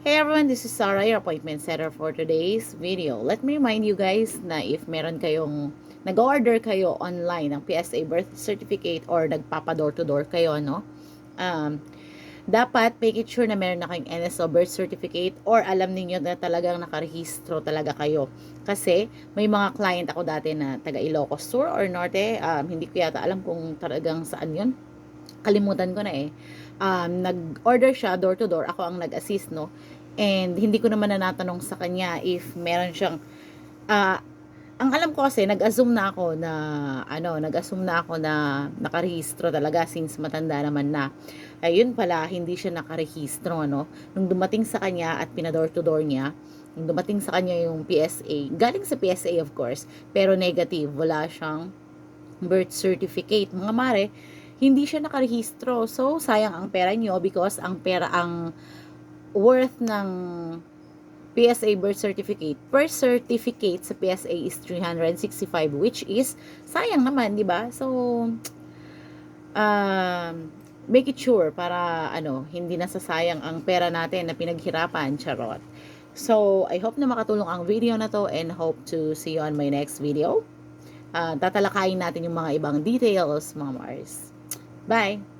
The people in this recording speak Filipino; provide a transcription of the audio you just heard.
Hey everyone, this is Sarah, your appointment setter for today's video. Let me remind you guys na if meron kayong nag-order kayo online ng PSA birth certificate or nagpapa-door to door kayo, no? Dapat make it sure na meron na kayong NSO birth certificate or alam niyo na talagang nakarehistro talaga kayo. Kasi may mga client ako dati na taga Ilocos Sur or Norte, hindi ko yata alam kung talagang saan yun. Kalimutan ko na eh. Nag-order siya door to door, ako ang nag-assist, no? And hindi ko naman na natanong sa kanya if meron siyang uh, ang alam ko kasi nag-assume na ako na nakarehistro talaga since matanda naman na. Ayun pala, hindi siya nakarehistro, no? Nung dumating sa kanya at pinador to door niya, nung dumating sa kanya yung PSA, galing sa PSA of course, pero negative, wala siyang birth certificate. Mga mare, hindi siya nakarehistro. So, sayang ang pera nyo because ang worth ng PSA birth certificate per certificate sa PSA is 365, which is sayang naman, di ba? So make it sure para hindi nasasayang ang pera natin na pinaghirapan, charot. So I hope na makatulong ang video na to and hope to see you on my next video. Tatalakayin natin yung mga ibang details, mga Mars. Bye.